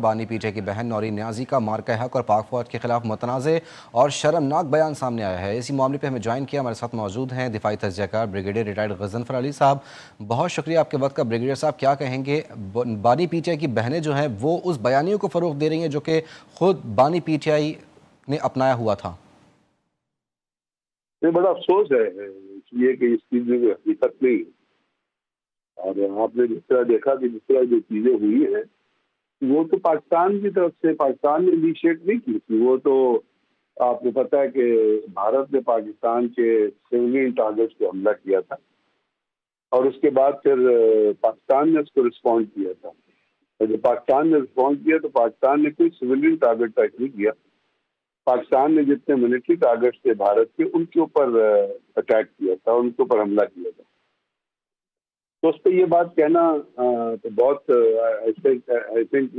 بانی P T I کی بہن نورین نیازی کا مارکہ حق اور پاک فوج کے خلاف متنازع اور شرمناک بیان سامنے آیا ہے۔ اسی معاملے پہ ہمیں جوائن کیا، ہمارے ساتھ موجود ہیں دفاعی تجزیہ کار بریگیڈیئر ریٹائرڈ غضنفر علی صاحب۔ بہت شکریہ آپ کے وقت کا بریگیڈیئر صاحب، کیا کہیں گے؟ بانی پی ٹی آئی کی بہنیں جو ہیں وہ اس بیانیے کو فروغ دے رہی ہیں جو کہ خود بانی پی ٹی آئی نے اپنایا ہوا تھا۔ یہ بڑا افسوس ہے اس لیے کہ اس چیز میں حقیقت نہیں ہے، اور آپ نے جس طرح دیکھا کہ جس طرح جو چیزیں ہوئی ہیں وہ تو پاکستان کی طرف سے پاکستان نے انیشیٹ نہیں کی تھی۔ وہ تو آپ کو پتہ ہے کہ بھارت نے پاکستان کے سیولین ٹارگیٹس پہ حملہ کیا تھا، اور اس کے بعد پھر پاکستان نے اس کو رسپونڈ کیا تھا۔ اور جب پاکستان نے رسپونڈ کیا تو پاکستان نے کوئی سیولین ٹارگیٹ ٹریک نہیں کیا۔ پاکستان نے جتنے ملٹری ٹارگیٹس تھے بھارت کے ان کے اوپر اٹیک کیا تھا، ان کے اوپر حملہ کیا تھا۔ تو اس پہ یہ بات کہنا تو بہت آئی تھنک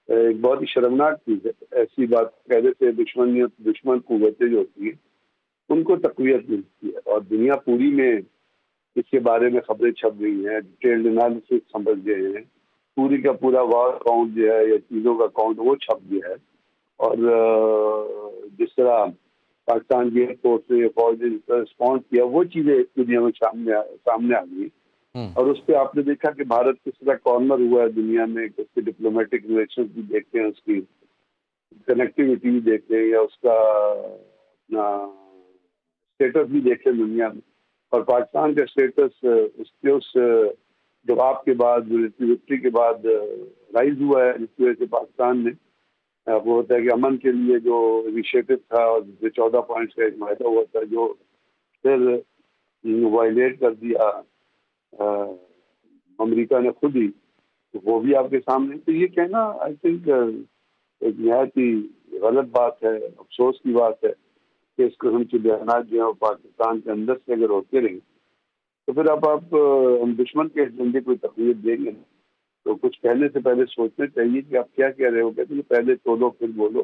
ایک بہت ہی شرمناک چیز ہے۔ ایسی بات کہنے سے دشمن قوتیں جو ہوتی ہیں ان کو تقویت ملتی ہے، اور دنیا پوری میں اس کے بارے میں خبریں چھپ گئی ہیں، ڈیٹیلڈ انالیسس سمجھ گئے ہیں، پوری کا پورا وار کاؤنٹ جو ہے یا چیزوں کا کاؤنٹ وہ چھپ گیا ہے۔ اور جس طرح پاکستان کی ایئر فورس نے فوج نے جس طرح رسپونڈ کیا وہ چیزیں دنیا میں سامنے آ گئی، اور اس پہ آپ نے دیکھا کہ بھارت کس طرح کارنر ہوا ہے دنیا میں، اس کے ڈپلومیٹک ریلیشن بھی دیکھتے ہیں، اس کی کنیکٹیوٹی بھی دیکھتے ہیں، یا اس کا اپنا اسٹیٹس بھی دیکھتے ہیں دنیا میں۔ اور پاکستان کا اسٹیٹس اس جواب کے بعد وکٹری کے بعد رائز ہوا ہے، جس کی وجہ سے پاکستان نے وہ ہوتا ہے کہ امن کے لیے جو انیشیٹو تھا اور 14 پوائنٹس کا ایک معاہدہ ہوا تھا جو پھر وائلیٹ کر دیا امریکہ نے خود ہی، وہ بھی آپ کے سامنے۔ تو یہ کہنا آئی تھنک ایک نہایت ہی غلط بات ہے، افسوس کی بات ہے کہ اس قسم کے بیانات جو ہیں وہ پاکستان کے اندر سے اگر ہوتے رہیں تو پھر آپ ہم دشمن کے ایجنڈے کو تقویت دیں گے، تو کچھ کہنے سے پہلے سوچنا چاہیے کہ آپ کیا کہہ رہے ہو۔ کہتے ہیں پہلے تولو پھر بولو،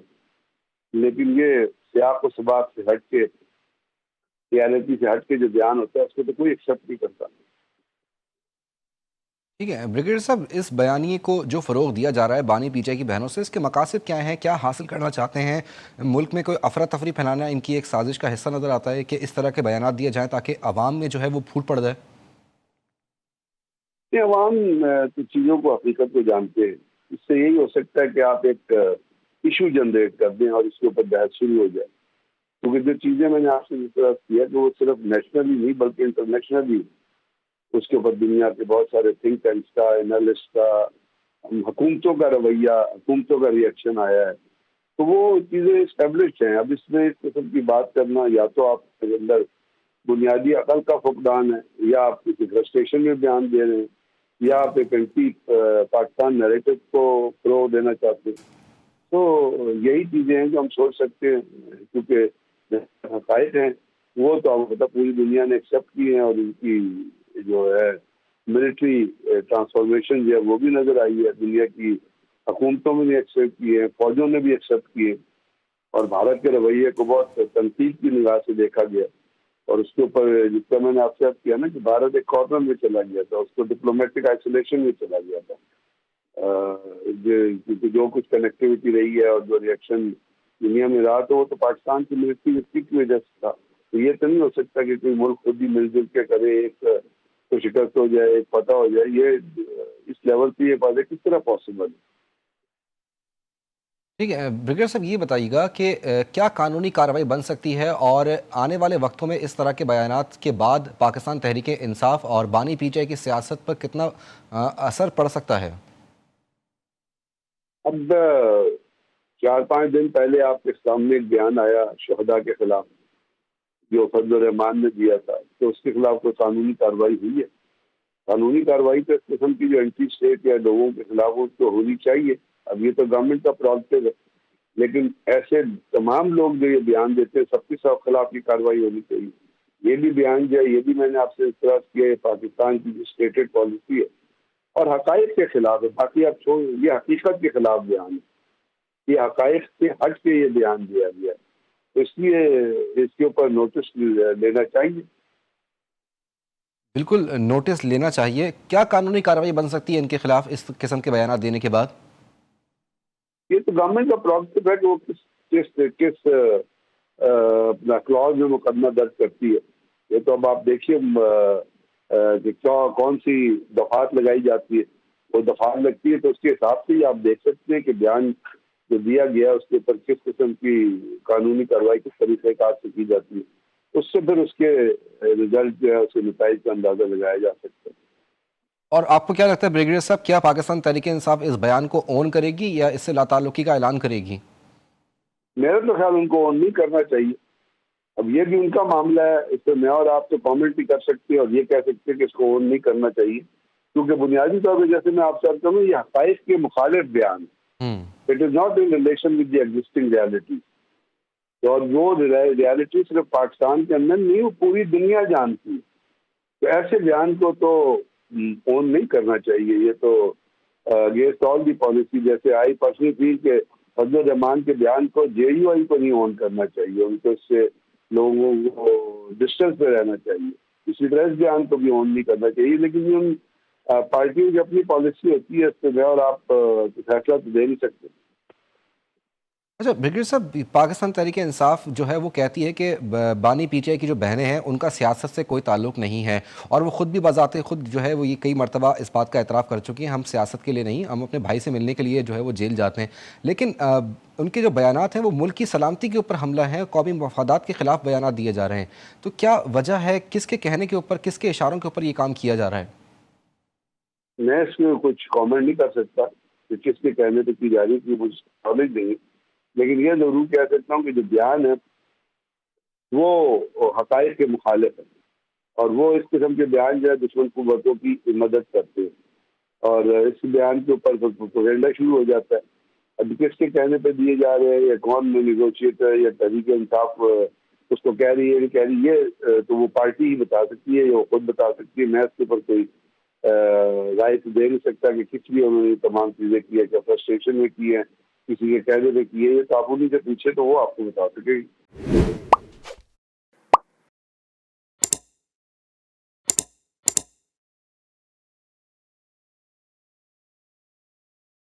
لیکن یہ سیاق و سباق سے ہٹ کے، ریالٹی سے ہٹ کے جو بیان ہوتا ہے اس کو تو کوئی ایکسیپٹ نہیں کرتا۔ ٹھیک ہے بریگیڈیئر صاحب، اس بیانیے کو جو فروغ دیا جا رہا ہے بانی پی ٹی آئی کی بہنوں سے، اس کے مقاصد کیا ہیں؟ کیا حاصل کرنا چاہتے ہیں؟ ملک میں کوئی افراتفری پھیلانا ان کی ایک سازش کا حصہ نظر آتا ہے کہ اس طرح کے بیانات دیے جائیں تاکہ عوام میں جو ہے وہ پھوٹ پڑ جائے؟ یہ عوام تو چیزوں کو حقیقت کو جانتے ہیں، اس سے یہی ہو سکتا ہے کہ آپ ایک ایشو جنریٹ کر دیں اور اس کے اوپر بحث شروع ہو جائے، کیونکہ جو چیزیں میں نے آپ سے جس طرح کیا کہ وہ صرف نیشنلی نہیں بلکہ انٹرنیشنلی اس کے اوپر دنیا کے بہت سارے تھنک ٹینکس کا، انالسٹ کا، حکومتوں کا رویہ، حکومتوں کا ریئیکشن آیا ہے، تو وہ چیزیں اسٹیبلشڈ ہیں۔ اب اس میں اس قسم کی بات کرنا یا تو آپ کے اندر بنیادی عقل کا فقدان ہے، یا آپ کسی فرسٹریشن میں بیان دے رہے ہیں، یا آپ ایک اینٹی پاکستان نیریٹو کو فروغ دینا چاہتے ہیں۔ تو یہی چیزیں ہیں جو ہم سوچ سکتے ہیں، کیونکہ حقائق ہیں وہ تو آپ مطلب پوری دنیا نے ایکسیپٹ کی ہیں، اور ان کی جو ہے ملٹری ٹرانسفارمیشن جو ہے وہ بھی نظر آئی ہے، دنیا کی حکومتوں میں بھی ایکسیپٹ کیے ہیں، فوجوں نے بھی ایکسیپٹ کیے، اور بھارت کے رویے کو بہت تنقید کی نگاہ سے دیکھا گیا، اور اس کے اوپر جس کا میں نے آپ سے عرض کیا نا کہ بھارت ایک کارنر میں چلا گیا تھا، اس کو ڈپلومیٹک آئسولیشن میں چلا گیا تھا، کیونکہ جو کچھ کنیکٹیوٹی رہی ہے اور جو ریئیکشن دنیا میں رہا تو وہ تو پاکستان کی ملٹری وکٹری کی وجہ سے تھا۔ تو یہ تو نہیں ہو سکتا کہ کوئی ملک خود ہی مل جل کے کرے، ایک کو شکست ہو جائے، ایک فتح ہو جائے، یہ اس لیول پہ یہ باتیں کس طرح پاسبل ہے؟ ٹھیک ہے بریگیڈیئر صاحب، یہ بتائیے گا کہ کیا قانونی کارروائی بن سکتی ہے، اور آنے والے وقتوں میں اس طرح کے بیانات کے بعد پاکستان تحریک انصاف اور بانی پی ٹی آئی کی سیاست پر کتنا اثر پڑ سکتا ہے؟ اب 4-5 دن پہلے آپ کے سامنے ایک بیان آیا شہداء کے خلاف جو فضل الرحمان نے دیا تھا، تو اس کے خلاف کوئی قانونی کارروائی ہوئی ہے؟ قانونی کارروائی تو اس قسم کی جو اینٹی اسٹیٹ یا لوگوں کے خلاف اس کو ہونی چاہیے۔ اب یہ تو گورنمنٹ کا پروگیٹو ہے، لیکن ایسے تمام لوگ جو یہ بیان دیتے ہیں سب کے سب خلاف کی کارروائی ہونی چاہیے۔ یہ بھی بیان جو ہے یہ بھی میں نے آپ سے اعتراض کیا ہے، پاکستان کی جو اسٹیٹڈ پالیسی ہے اور حقائق کے خلاف ہے۔ باقی آپ چھوڑ، یہ حقیقت کے خلاف بیان ہے، یہ حقائق سے ہٹ کے یہ بیان دیا گیا ہے، تو اس لیے اس کے اوپر نوٹس لینا چاہیے۔ بالکل نوٹس لینا چاہیے۔ کیا قانونی کارروائی بن سکتی ہے ان کے خلاف اس قسم کے بیانات دینے کے بعد؟ یہ تو گورنمنٹ کا پروگرام ہے کہ وہ کس اپنا کلوز میں مقدمہ درج کرتی ہے. یہ تو اب آپ دیکھیے کہ کون سی دفعات لگائی جاتی ہے. وہ دفعات لگتی ہے تو اس کے حساب سے ہی آپ دیکھ سکتے ہیں کہ بیان جو دیا گیا اس کے اوپر کس قسم کی قانونی کارروائی کس طریقے کار سے کی جاتی ہے. اس سے پھر اس کے رزلٹ جو ہے اس کے نتائج کا اندازہ لگایا جا سکتا ہے. اور آپ کو کیا لگتا ہے بریگیڈیئر صاحب، کیا پاکستان تحریک انصاف اس بیان کو اون کرے گی یا اس سے لا تعلقی کا اعلان کرے گی؟ میرا تو خیال ان کو اون نہیں کرنا چاہیے. اب یہ بھی ان کا معاملہ ہے، اس پہ میں اور آپ تو کامنٹ بھی کر سکتے ہیں اور یہ کہہ سکتے ہیں کہ اس کو اون نہیں کرنا چاہیے، کیونکہ بنیادی طور پہ جیسے میں آپ سے عرض کروں یہ حقائق کے مخالف بیان. It is not in relation with the existing reality. اور وہ ریالٹی صرف پاکستان کے اندر نہیں، وہ پوری دنیا جانتی ہے. تو ایسے بیان کو تو اون نہیں کرنا چاہیے. یہ تو اگینسٹ آل دی پالیسی. جیسے آئی پرسنلی فیل کہ فضل الرحمان کے بیان کو جے یو آئی کو نہیں اون کرنا چاہیے، ان کو اس سے لوگوں کو ڈسٹینس پہ رہنا چاہیے. اسی طرح اس بیان کو بھی اون نہیں کرنا چاہیے. لیکن ان پارٹیوں کی اپنی پالیسی ہوتی ہے، اس پہ میں اور آپ فیصلہ تو دے نہیں سکتے. اچھا بریگیڈیئر صاحب، پاکستان تحریک انصاف جو ہے وہ کہتی ہے کہ بانی پی ٹی آئی کی جو بہنیں ہیں ان کا سیاست سے کوئی تعلق نہیں ہے، اور وہ خود بھی بذات خود جو ہے وہ یہ کئی مرتبہ اس بات کا اعتراف کر چکی ہیں، ہم سیاست کے لیے نہیں، ہم اپنے بھائی سے ملنے کے لیے جو ہے وہ جیل جاتے ہیں. لیکن ان کے جو بیانات ہیں وہ ملک کی سلامتی کے اوپر حملہ ہیں، قومی مفادات کے خلاف بیانات دیے جا رہے ہیں. تو کیا وجہ ہے، کس کے کہنے کے اوپر، کس کے اشاروں کے اوپر یہ کام کیا جا رہا ہے؟ میں اس میں کچھ کامنٹ نہیں کر سکتا کہ کس کے کہنے پہ کی جا رہی ہے، کہ مجھے نالج نہیں ہے. لیکن یہ ضرور کہہ سکتا ہوں کہ جو بیان ہے وہ حقائق کے مخالف ہے، اور وہ اس قسم کے بیان جو ہے دشمن قوتوں کی مدد کرتے ہیں، اور اس بیان کے اوپر پروپیگنڈا شروع ہو جاتا ہے. اب کس کے کہنے پہ دیے جا رہے ہیں، یا کون نیگوشیٹر یا تحریک انصاف اس کو کہہ رہی ہے نہیں کہہ رہی، یہ تو وہ پارٹی ہی بتا سکتی ہے یا وہ خود بتا سکتی ہے. میں اس کے اوپر کوئی رائے تو دے نہیں سکتا کہ کس لیے انہوں نے تمام چیزیں کی ہے، کیا فرسٹریشن میں کی ہے، کسی کے کہنے پہ کی ہے. یہ تو آپ انہیں سے پوچھے تو وہ آپ کو بتا سکے گی.